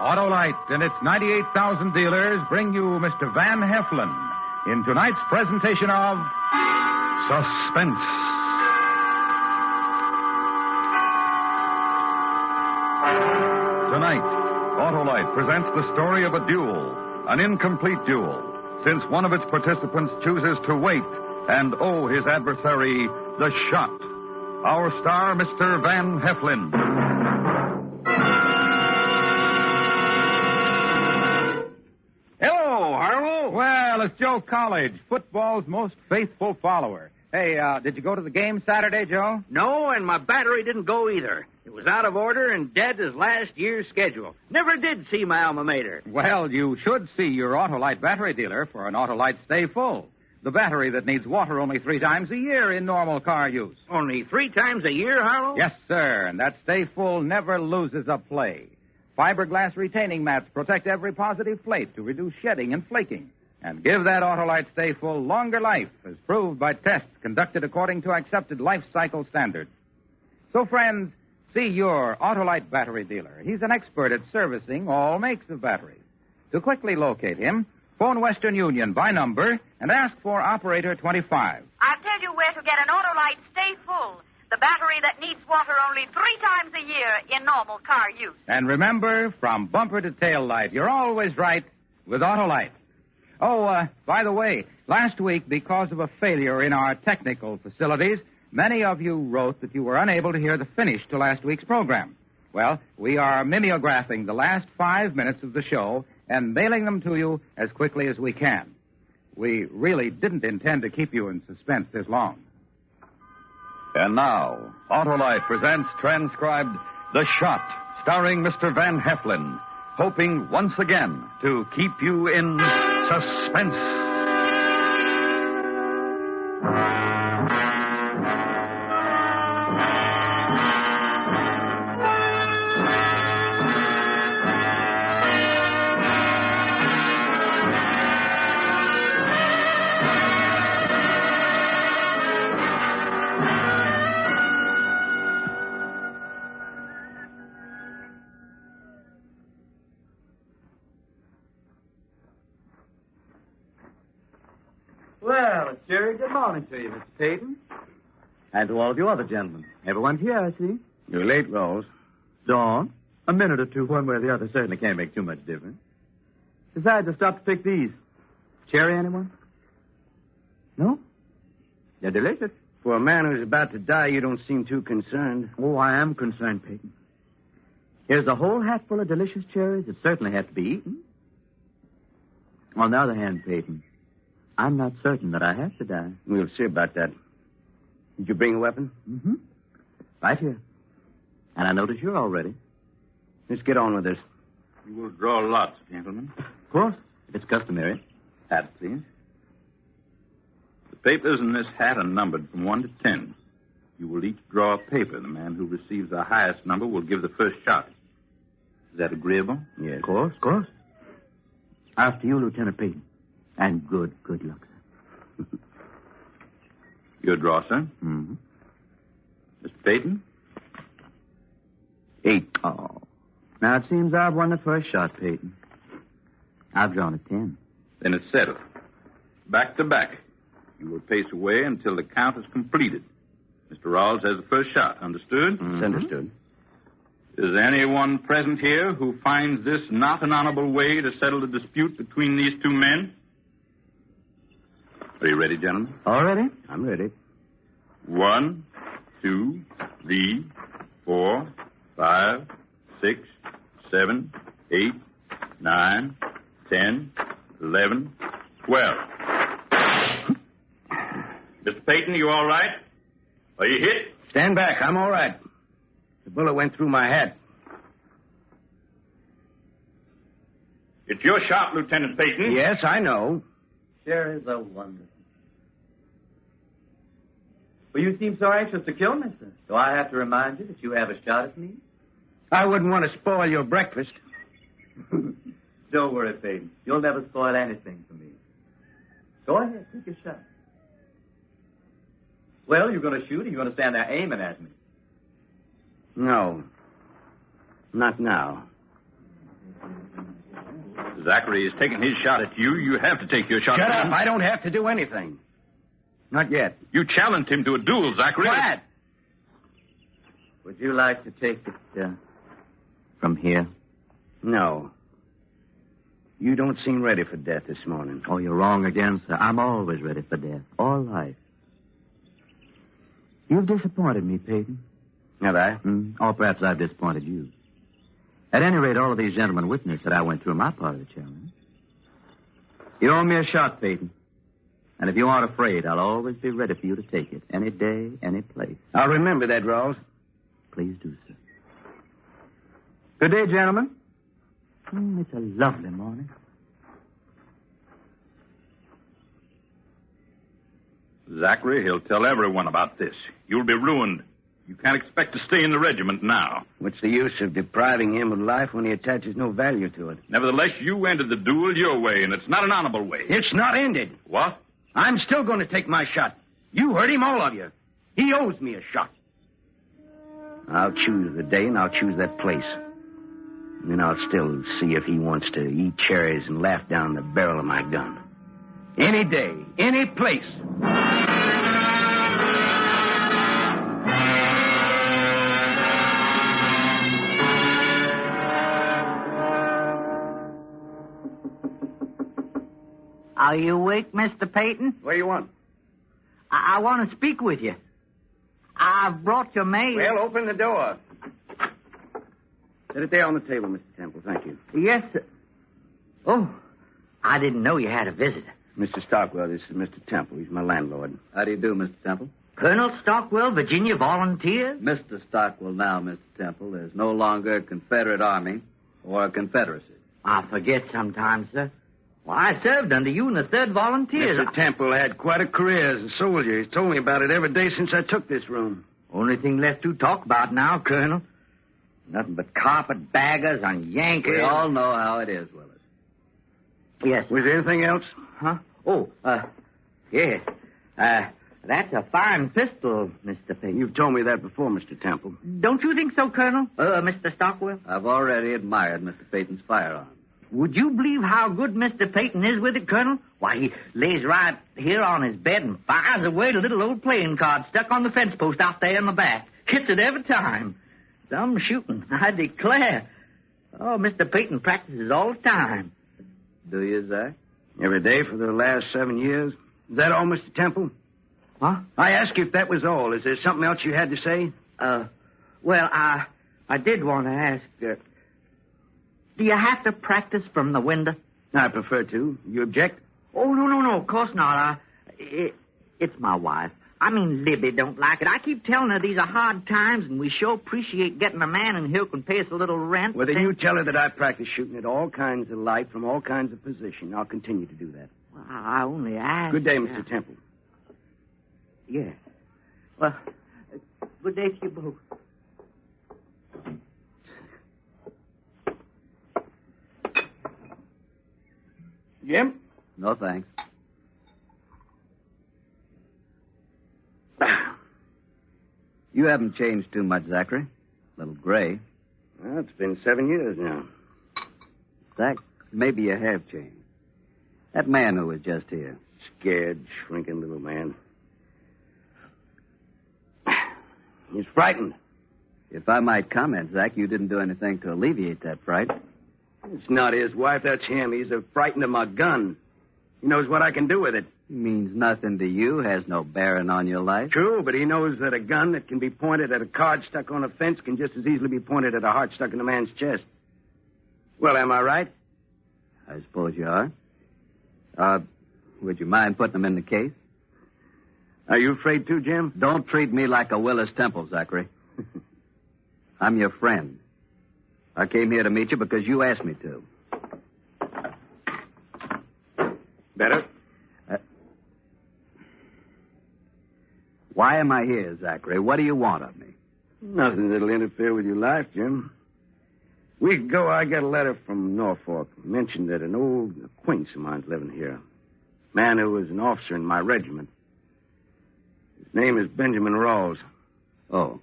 Autolite and its 98,000 dealers bring you Mr. Van Heflin in tonight's presentation of Suspense. Tonight, Autolite presents the story of a duel, an incomplete duel, since one of its participants chooses to wait and owe his adversary the shot. Our star, Mr. Van Heflin. Hello, Harlow. Well, it's Joe College, football's most faithful follower. Hey, did you go to the game Saturday, Joe? No, and my battery didn't go either. It was out of order and dead as last year's schedule. Never did see my alma mater. Well, you should see your Autolite battery dealer for an Autolite Stay Full. The battery that needs water only 3 times a year in normal car use. Only 3 times a year, Harlow? Yes, sir, and that Stay Full never loses a play. Fiberglass retaining mats protect every positive plate to reduce shedding and flaking. And give that Autolite Stay Full longer life, as proved by tests conducted according to accepted life cycle standards. So, friends, see your Autolite battery dealer. He's an expert at servicing all makes of batteries. To quickly locate him, phone Western Union by number and ask for operator 25. I'll tell you where to get an Autolite Stay Full, the battery that needs water only 3 times a year in normal car use. And remember, from bumper to tail light, you're always right with Autolite. Oh, by the way, last week, because of a failure in our technical facilities, many of you wrote that you were unable to hear the finish to last week's program. Well, we are mimeographing the last 5 minutes of the show and mailing them to you as quickly as we can. We really didn't intend to keep you in suspense this long. And now, Autolite presents transcribed The Shot, starring Mr. Van Heflin, hoping once again to keep you in suspense. Well, it's Jerry. Good morning to you, Mr. Peyton. And to all of you other gentlemen. Everyone's here, I see. You're late, Rawls. Dawn. A minute or two, one way or the other, certainly can't make too much difference. Besides, I stopped to pick these. Cherry, anyone? No? They're delicious. For a man who's about to die, you don't seem too concerned. Oh, I am concerned, Peyton. Here's a whole hatful of delicious cherries that certainly have to be eaten. On the other hand, Peyton, I'm not certain that I have to die. We'll see about that. Did you bring a weapon? Mm-hmm. Right here. And I notice you're all ready. Let's get on with this. You will draw lots, gentlemen. Of course, if it's customary. Hat, please. The papers in this hat are numbered from 1 to 10. You will each draw a paper. The man who receives the highest number will give the first shot. Is that agreeable? Yes. Of course. After you, Lieutenant Peyton. And good luck, sir. Your draw, sir. Mm-hmm. Mr. Peyton? 8. Oh. Now, it seems I've won the first shot, Peyton. I've drawn a 10. Then it's settled. Back to back. You will pace away until the count is completed. Mr. Rawls has the first shot. Understood? Mm-hmm. Understood. Is there anyone present here who finds this not an honorable way to settle the dispute between these two men? Are you ready, gentlemen? All ready? I'm ready. 1, 2, 3, 4, 5, 6, 7, 8, 9, 10, 11, 12. Mr. Peyton, you all right? Are you hit? Stand back. I'm all right. The bullet went through my head. It's your shot, Lieutenant Peyton. Yes, I know. Cherries are wonderful. Well, you seem so anxious to kill me, sir. Do I have to remind you that you have a shot at me? I wouldn't want to spoil your breakfast. Don't worry, Peyton. You'll never spoil anything for me. Go ahead, take your shot. Well, you're going to shoot, or you're going to stand there aiming at me? No. Not now. Zachary is taking his shot at you. You have to take your shot Shut at up. him. I don't have to do anything. Not yet. You challenged him to a duel, Zachary. Quiet. Would you like to take it from here? No. You don't seem ready for death this morning. Oh, you're wrong again, sir. I'm always ready for death. All life. You've disappointed me, Peyton. Have I? Or perhaps I've disappointed you. At any rate, all of these gentlemen witnessed that I went through my part of the challenge. You owe me a shot, Peyton. And if you aren't afraid, I'll always be ready for you to take it. Any day, any place. I'll remember that, Rawls. Please do, sir. Good day, gentlemen. It's a lovely morning. Zachary, he'll tell everyone about this. You'll be ruined. You can't expect to stay in the regiment now. What's the use of depriving him of life when he attaches no value to it? Nevertheless, you ended the duel your way, and it's not an honorable way. It's not ended. What? I'm still going to take my shot. You heard him, all of you. He owes me a shot. I'll choose the day and I'll choose that place. And then I'll still see if he wants to eat cherries and laugh down the barrel of my gun. Any day, any place. Are you awake, Mr. Peyton? What do you want? I want to speak with you. I've brought your mail. Well, open the door. Set it there on the table, Mr. Temple. Thank you. Yes, sir. Oh, I didn't know you had a visitor. Mr. Stockwell, this is Mr. Temple. He's my landlord. How do you do, Mr. Temple? Colonel Stockwell, Virginia Volunteers? Mr. Stockwell now, Mr. Temple, is no longer a Confederate Army or a Confederacy. I forget sometimes, sir. Well, I served under you in the 3rd Volunteers. Mr. Temple had quite a career as a soldier. He's told me about it every day since I took this room. Only thing left to talk about now, Colonel. Nothing but carpetbaggers and Yankees. We all know how it is, Willis. Yes. Was there anything else? Huh? Oh, yes. That's a fine pistol, Mr. Peyton. You've told me that before, Mr. Temple. Don't you think so, Colonel? Mr. Stockwell? I've already admired Mr. Peyton's firearm. Would you believe how good Mr. Peyton is with it, Colonel? Why, he lays right here on his bed and fires away the little old playing card stuck on the fence post out there in the back. Hits it every time. Some shooting, I declare. Oh, Mr. Peyton practices all the time. Do you, Zach? Every day for the last 7 years. Is that all, Mr. Temple? Huh? I asked you if that was all. Is there something else you had to say? Well, I did want to ask, do you have to practice from the window? I prefer to. You object? Oh, no, of course not. It's my wife. I mean, Libby don't like it. I keep telling her these are hard times, and we sure appreciate getting a man in here who can pay us a little rent. Well, then you tell her that I practice shooting at all kinds of light from all kinds of position. I'll continue to do that. Well, I only asked. Good day, Mr. Temple. Yeah. Well, good day to you both. Jim? No, thanks. You haven't changed too much, Zachary. A little gray. Well, it's been 7 years now. Zach, maybe you have changed. That man who was just here. Scared, shrinking little man. He's frightened. If I might comment, Zach, you didn't do anything to alleviate that fright. It's not his wife, that's him. He's frightened of my gun. He knows what I can do with it. It means nothing to you, has no bearing on your life. True, but he knows that a gun that can be pointed at a card stuck on a fence can just as easily be pointed at a heart stuck in a man's chest. Well, am I right? I suppose you are. Would you mind putting them in the case? Are you afraid too, Jim? Don't treat me like a Willis Temple, Zachary. I'm your friend. I came here to meet you because you asked me to. Better? Why am I here, Zachary? What do you want of me? Nothing that'll interfere with your life, Jim. A week ago, I got a letter from Norfolk. It mentioned that an old acquaintance of mine's living here. A man who was an officer in my regiment. His name is Benjamin Rawls. Oh.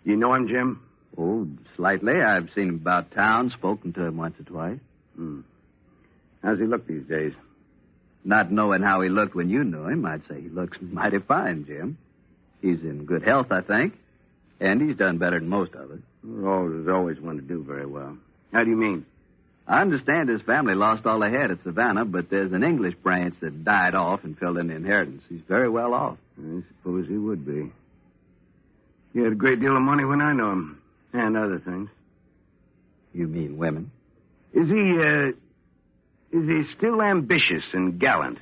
You know him, Jim? Oh, slightly. I've seen him about town, spoken to him once or twice. How's he look these days? Not knowing how he looked when you knew him, I'd say he looks mighty fine, Jim. He's in good health, I think. And he's done better than most of us. Rawls has always wanted to do very well. How do you mean? I understand his family lost all they had at Savannah, but there's an English branch that died off and filled in the inheritance. He's very well off. I suppose he would be. He had a great deal of money when I knew him. And other things. You mean women? Is he still ambitious and gallant?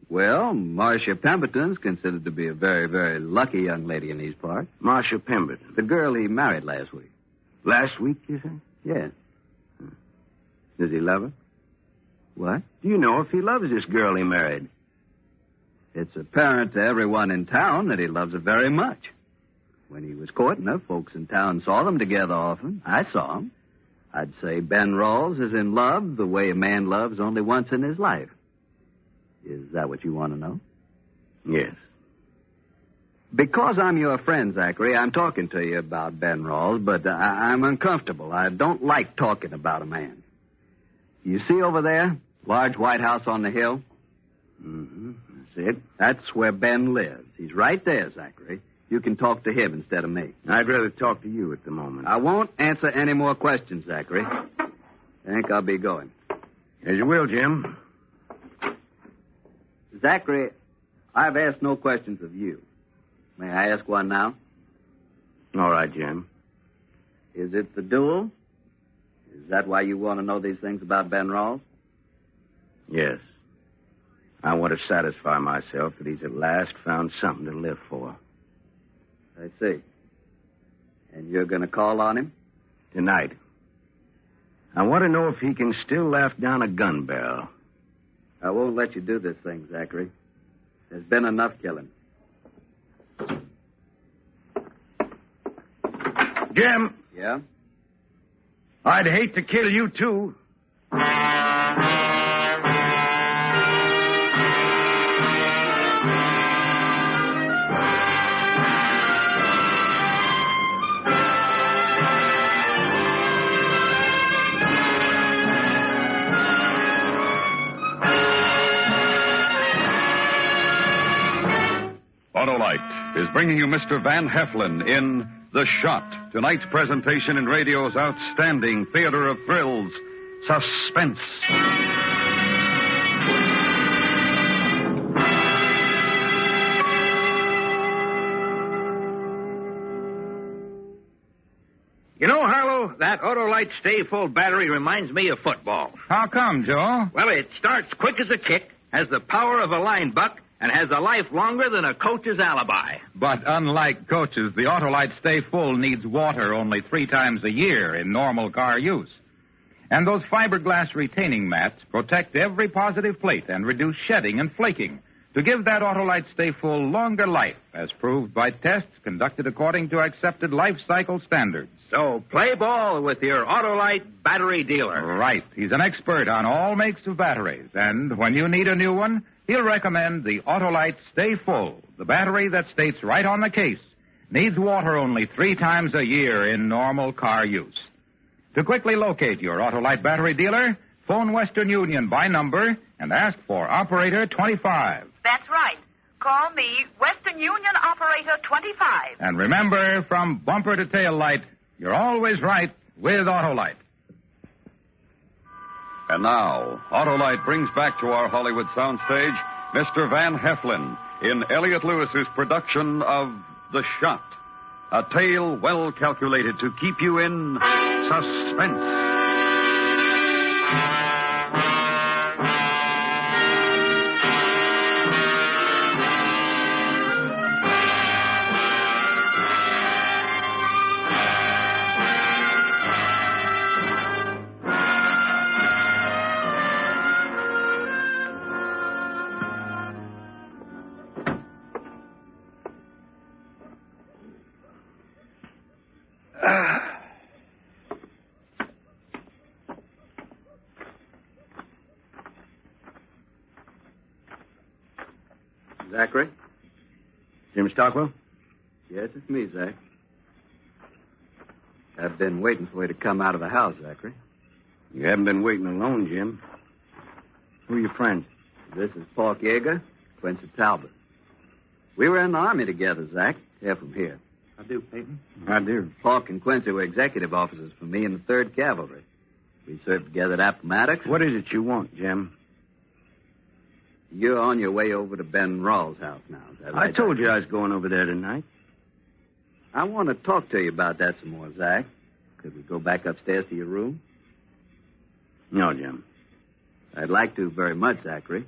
Well, Marcia Pemberton's considered to be a very, very lucky young lady in these parts. Marcia Pemberton? The girl he married last week. Last week, you say? Yes. Does he love her? What? Do you know if he loves this girl he married? It's apparent to everyone in town that he loves her very much. When he was courting her, folks in town saw them together often. I saw them. I'd say Ben Rawls is in love the way a man loves only once in his life. Is that what you want to know? Yes. Because I'm your friend, Zachary, I'm talking to you about Ben Rawls, but I'm uncomfortable. I don't like talking about a man. You see over there? Large white house on the hill? Mm-hmm. That's it. That's where Ben lives. He's right there, Zachary. You can talk to him instead of me. I'd rather talk to you at the moment. I won't answer any more questions, Zachary. I think I'll be going. As you will, Jim. Zachary, I've asked no questions of you. May I ask one now? All right, Jim. Is it the duel? Is that why you want to know these things about Ben Rawls? Yes. I want to satisfy myself that he's at last found something to live for. I see. And you're going to call on him? Tonight. I want to know if he can still laugh down a gun barrel. I won't let you do this thing, Zachary. There's been enough killing. Jim! Yeah? I'd hate to kill you, too. Autolite is bringing you Mr. Van Heflin in The Shot, tonight's presentation in radio's outstanding theater of thrills, Suspense. You know, Harlow, that Autolite Stay Full battery reminds me of football. How come, Joe? Well, it starts quick as a kick, has the power of a line buck, and has a life longer than a coach's alibi. But unlike coaches, the Autolite Stay Full needs water only 3 times a year in normal car use. And those fiberglass retaining mats protect every positive plate and reduce shedding and flaking to give that Autolite Stay Full longer life, as proved by tests conducted according to accepted life cycle standards. So play ball with your Autolite battery dealer. Right. He's an expert on all makes of batteries. And when you need a new one, he'll recommend the Autolite Stay Full, the battery that states right on the case, needs water only 3 times a year in normal car use. To quickly locate your Autolite battery dealer, phone Western Union by number and ask for Operator 25. That's right. Call me Western Union Operator 25. And remember, from bumper to tail light, you're always right with Autolite. And now, Autolite brings back to our Hollywood soundstage Mr. Van Heflin in Elliot Lewis's production of The Shot, a tale well calculated to keep you in suspense. Zachary? Jim Stockwell? Yes, it's me, Zach. I've been waiting for you to come out of the house, Zachary. You haven't been waiting alone, Jim. Who are your friends? This is Paul Yeager, Quincy Talbot. We were in the Army together, Zach. They're from here. I do, Peyton. I do. Paul and Quincy were executive officers for me in the 3rd Cavalry. We served together at Appomattox. What is it you want, Jim? You're on your way over to Ben Rawls' house now, is that right? I told you I was going over there tonight. I want to talk to you about that some more, Zach. Could we go back upstairs to your room? No, Jim. I'd like to very much, Zachary.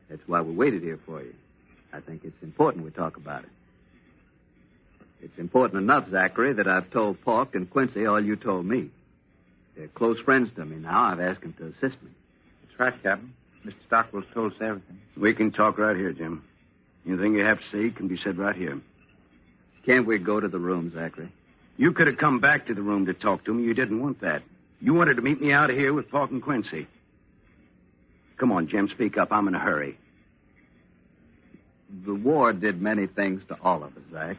That's why we waited here for you. I think it's important we talk about it. It's important enough, Zachary, that I've told Paul and Quincy all you told me. They're close friends to me now. I've asked them to assist me. That's right, Captain. Mr. Stockwell's told us everything. We can talk right here, Jim. Anything you have to say can be said right here. Can't we go to the room, Zachary? You could have come back to the room to talk to me. You didn't want that. You wanted to meet me out here with Paul and Quincy. Come on, Jim, speak up. I'm in a hurry. The war did many things to all of us, Zach.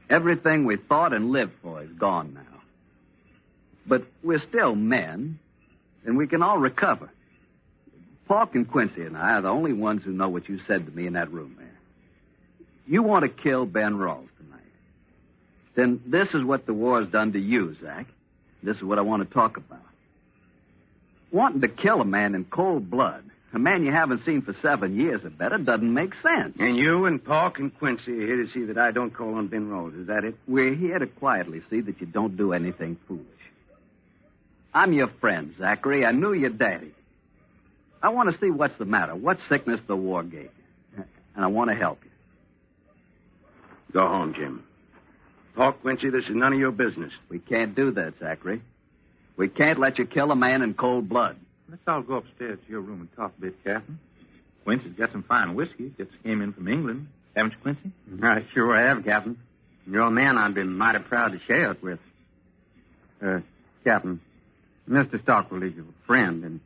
Everything we thought and lived for is gone now. But we're still men, and we can all recover. Paul and Quincy and I are the only ones who know what you said to me in that room there. You want to kill Ben Rawls tonight. Then this is what the war's done to you, Zach. This is what I want to talk about. Wanting to kill a man in cold blood, a man you haven't seen for 7 years or better, doesn't make sense. And you and Paul and Quincy are here to see that I don't call on Ben Rawls. Is that it? We're here to quietly see that you don't do anything foolish. I'm your friend, Zachary. I knew your daddy. I want to see what's the matter, what sickness the war gave you. And I want to help you. Go home, Jim. Paul Quincy, this is none of your business. We can't do that, Zachary. We can't let you kill a man in cold blood. Let's all go upstairs to your room and talk a bit, Captain. Quincy's got some fine whiskey. Just came in from England. Haven't you, Quincy? I sure have, Captain. You're a man I'd be mighty proud to share it with. Captain, Mr. Stockwell is your friend, and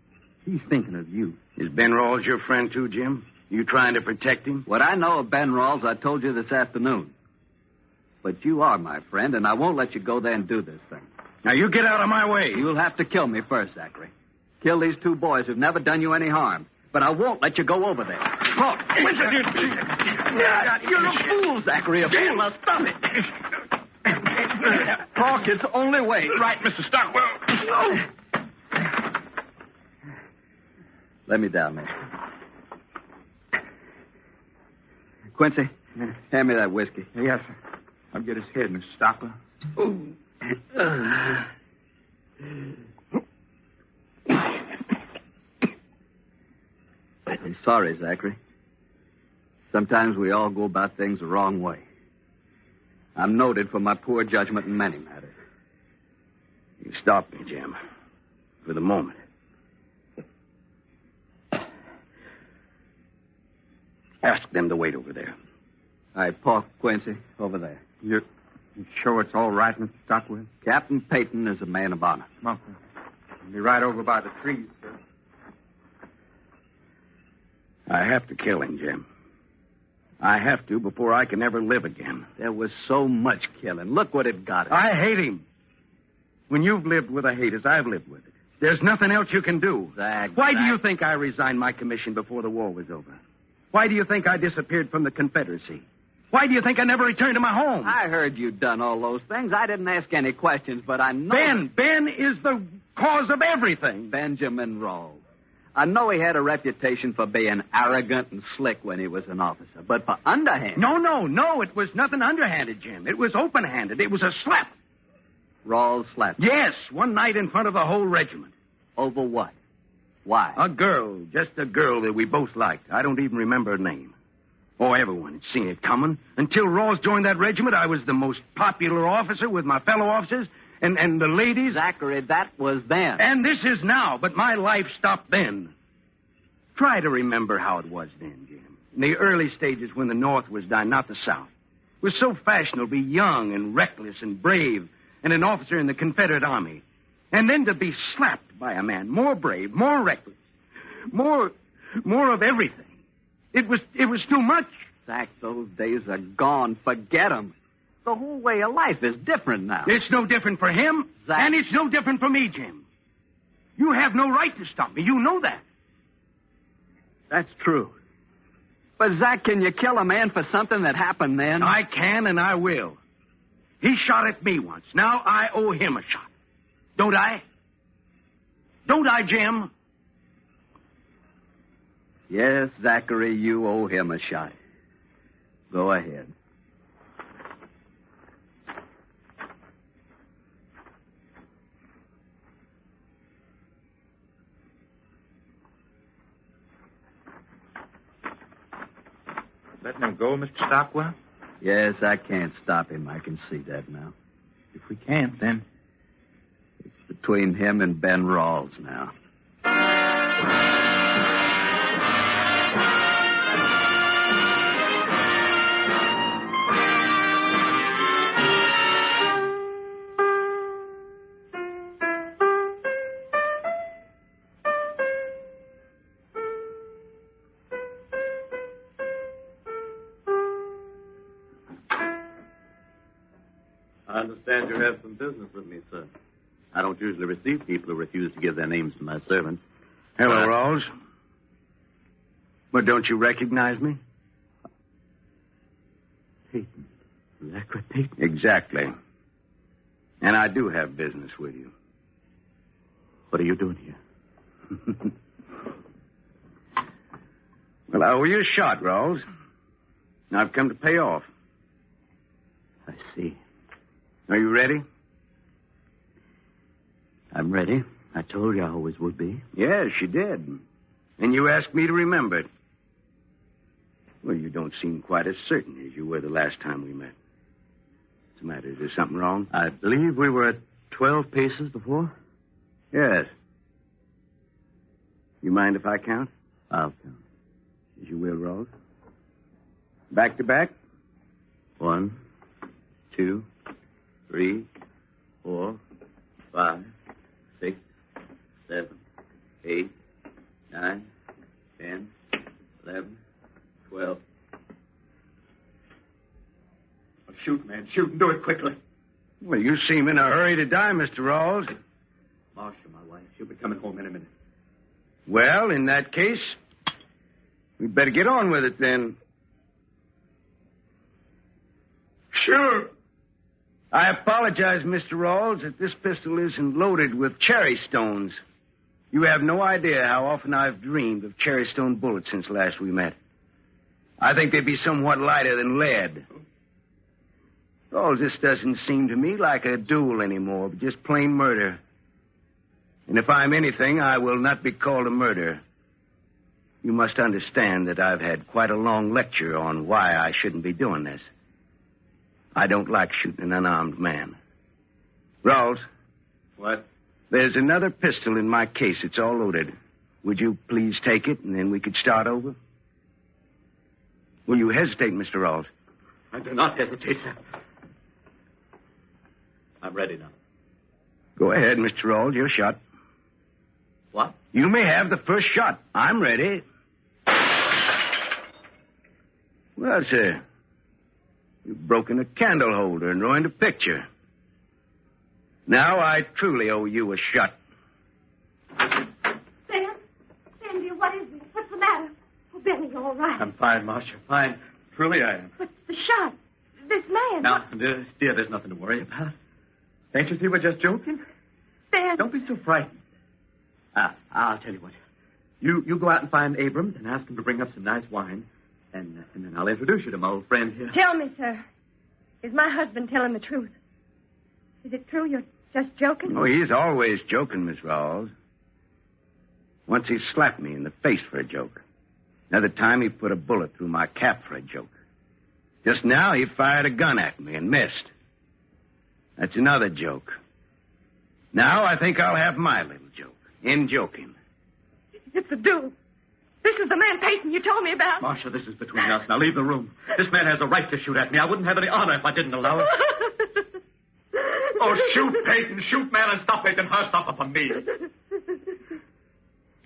he's thinking of you. Is Ben Rawls your friend, too, Jim? You trying to protect him? What I know of Ben Rawls, I told you this afternoon. But you are my friend, and I won't let you go there and do this thing. Now, you get out of my way. You'll have to kill me first, Zachary. Kill these 2 boys who've never done you any harm. But I won't let you go over there. Paul, you're a fool, Zachary. A fool. Now stop it. Talk, it's the only way. Right, Mr. Stockwell. Let me down there. Quincy, hand me that whiskey. Yes, sir. I'll get his head, Mr. Stockwell. I'm sorry, Zachary. Sometimes we all go about things the wrong way. I'm noted for my poor judgment in many matters. You stopped me, Jim. For the moment. Ask them to wait over there. All right, Paul Quincy, over there. You sure it's all right, Mr. Stockwell? Captain Peyton is a man of honor. Come on, sir. I'll be right over by the trees, sir. I have to kill him, Jim. I have to before I can ever live again. There was so much killing. Look what it got us. I hate him. When you've lived with a hate as I've lived with it, there's nothing else you can do. Why do you think I resigned my commission before the war was over? Why do you think I disappeared from the Confederacy? Why do you think I never returned to my home? I heard you'd done all those things. I didn't ask any questions, but I know... Ben is the cause of everything. Benjamin Rawls. I know he had a reputation for being arrogant and slick when he was an officer, but for underhand... No, it was nothing underhanded, Jim. It was open-handed. It was a slap. Rawls slapped? Yes, one night in front of the whole regiment. Over what? Why? A girl, just a girl that we both liked. I don't even remember her name. Oh, everyone had seen it coming. Until Rawls joined that regiment, I was the most popular officer with my fellow officers, and the ladies... Zachary, that was then. And this is now, but my life stopped then. Try to remember how it was then, Jim. In the early stages when the North was dying, not the South. It was so fashionable to be young and reckless and brave, and an officer in the Confederate Army. And then to be slapped by a man more brave, more reckless, more of everything. It was too much. Zach, those days are gone. Forget them. The whole way of life is different now. It's no different for him, Zach. and it's no different for me, Jim. You have no right to stop me. You know that. That's true. But, Zach, can you kill a man for something that happened then? I can and I will. He shot at me once. Now I owe him a shot. Don't I? Don't I, Jim? Yes, Zachary, you owe him a shot. Go ahead. Letting him go, Mr. Stockwell? Yes, I can't stop him. I can see that now. If we can't, then... It's between him and Ben Rawls now. I understand you have some business with me, sir. I don't usually receive people who refuse to give their names to my servants. Hello, Rawls. But don't you recognize me? Peyton. Zachary Peyton. Exactly. And I do have business with you. What are you doing here? Well, I owe you a shot, Rawls. Now I've come to pay off. I see. Are you ready? I'm ready. I told you I always would be. Yes, you did. And you asked me to remember it. Well, you don't seem quite as certain as you were the last time we met. What's the matter? Is there something wrong? I believe we were at 12 paces before. Yes. You mind if I count? I'll count. As you will, Rose. Back to back? 1, 2, 3, 4, 5, 6, 7, 8, 9, 10, 11, 12. Oh, shoot, man. Shoot and do it quickly. Well, you seem in a hurry to die, Mr. Rawls. Marcia, my wife, she'll be coming home in a minute. Well, in that case, we'd better get on with it then. Sure. I apologize, Mr. Rawls, that this pistol isn't loaded with cherry stones. You have no idea how often I've dreamed of cherry stone bullets since last we met. I think they'd be somewhat lighter than lead. Rawls, this doesn't seem to me like a duel anymore, but just plain murder. And if I'm anything, I will not be called a murderer. You must understand that I've had quite a long lecture on why I shouldn't be doing this. I don't like shooting an unarmed man. Rawls. What? There's another pistol in my case. It's all loaded. Would you please take it, and then we could start over? Will you hesitate, Mr. Rawls? I do not hesitate, sir. I'm ready now. Go ahead, Mr. Rawls. Your shot. What? You may have the first shot. I'm ready. Well, sir, you've broken a candle holder and ruined a picture. Now I truly owe you a shot. Sam? Sam, dear, what is it? What's the matter? Oh, Benny, you all right? I'm fine, Marcia. Fine. Truly I am. But the shot. This man. Now, dear, there's nothing to worry about. Can't you see we're just joking? Ben. Don't be so frightened. I'll tell you what. You go out and find Abrams and ask him to bring up some nice wine, and then I'll introduce you to my old friend here. Tell me, sir. Is my husband telling the truth? Is it true you're just joking? Oh, he's always joking, Miss Rawls. Once he slapped me in the face for a joke. Another time he put a bullet through my cap for a joke. Just now he fired a gun at me and missed. That's another joke. Now I think I'll have my little joke. In joking. It's a duel. This is the man, Peyton, you told me about. Marcia, this is between us. Now leave the room. This man has a right to shoot at me. I wouldn't have any honor if I didn't allow it. Oh, shoot, Peyton. Shoot, man, and stop making her suffer for me.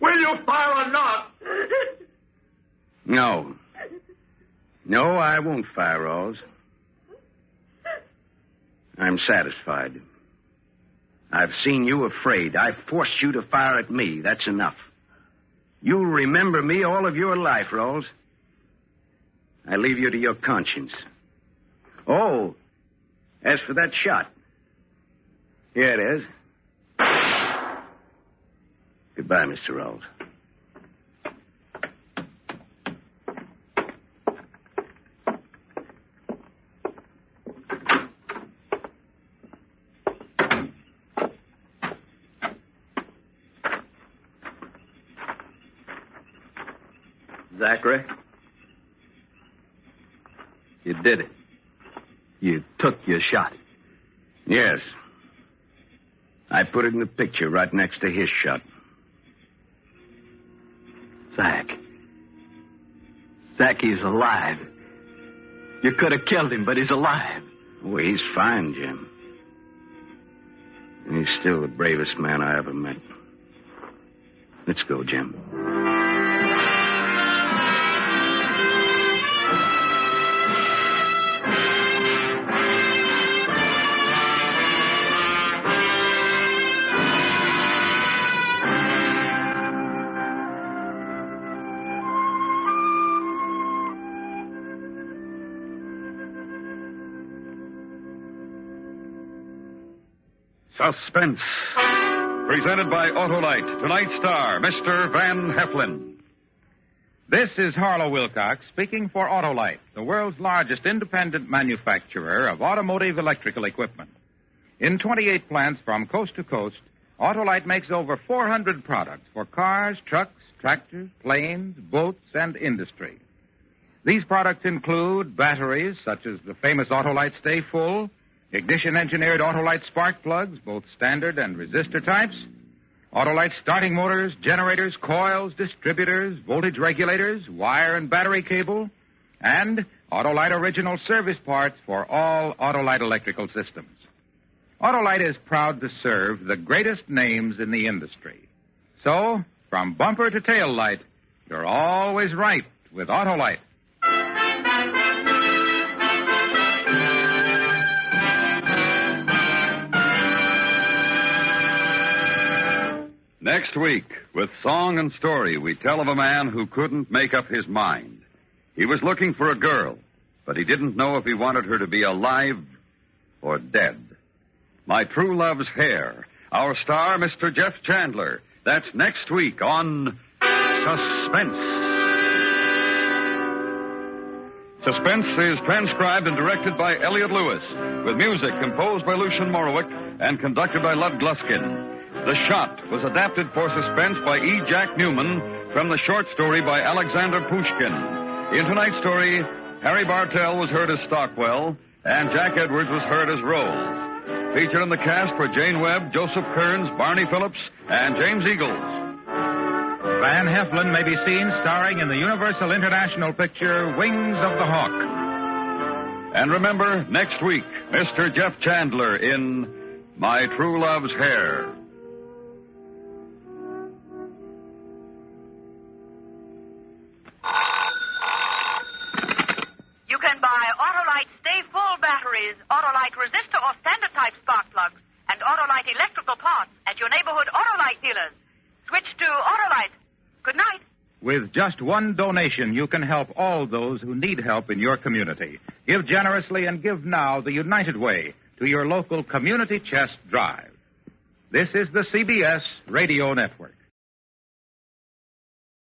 Will you fire or not? No. No, I won't fire, Rawls. I'm satisfied. I've seen you afraid. I've forced you to fire at me. That's enough. You'll remember me all of your life, Rawls. I leave you to your conscience. Oh, as for that shot, here it is. Goodbye, Mr. Rawls. Zachary, you did it. You took your shot. Yes. I put it in the picture right next to his shot. Zach, he's alive. You could have killed him, but he's alive. Oh, he's fine, Jim. And he's still the bravest man I ever met. Let's go, Jim. Suspense. Presented by Autolite. Tonight's star, Mr. Van Heflin. This is Harlow Wilcox speaking for Autolite, the world's largest independent manufacturer of automotive electrical equipment. In 28 plants from coast to coast, Autolite makes over 400 products for cars, trucks, tractors, planes, boats, and industry. These products include batteries, such as the famous Autolite Stay Full, ignition-engineered Autolite spark plugs, both standard and resistor types, Autolite starting motors, generators, coils, distributors, voltage regulators, wire and battery cable, and Autolite original service parts for all Autolite electrical systems. Autolite is proud to serve the greatest names in the industry. So, from bumper to tail light, you're always right with Autolite. Next week, with song and story, we tell of a man who couldn't make up his mind. He was looking for a girl, but he didn't know if he wanted her to be alive or dead. My True Love's Hair. Our star, Mr. Jeff Chandler. That's next week on Suspense. Suspense is transcribed and directed by Elliott Lewis, with music composed by Lucian Morowick and conducted by Lud Gluskin. The Shot was adapted for Suspense by E. Jack Newman from the short story by Alexander Pushkin. In tonight's story, Harry Bartell was heard as Stockwell, and Jack Edwards was heard as Rose. Featured in the cast were Jane Webb, Joseph Kearns, Barney Phillips, and James Eagles. Van Heflin may be seen starring in the Universal International picture Wings of the Hawk. And remember, next week, Mr. Jeff Chandler in My True Love's Hair. You can buy Autolite Stay Full batteries, Autolite resistor or standard type spark plugs, and Autolite electrical parts at your neighborhood Autolite dealers. Switch to Autolite. Good night. With just one donation, you can help all those who need help in your community. Give generously and give now the United Way to your local community chest drive. This is the CBS Radio Network.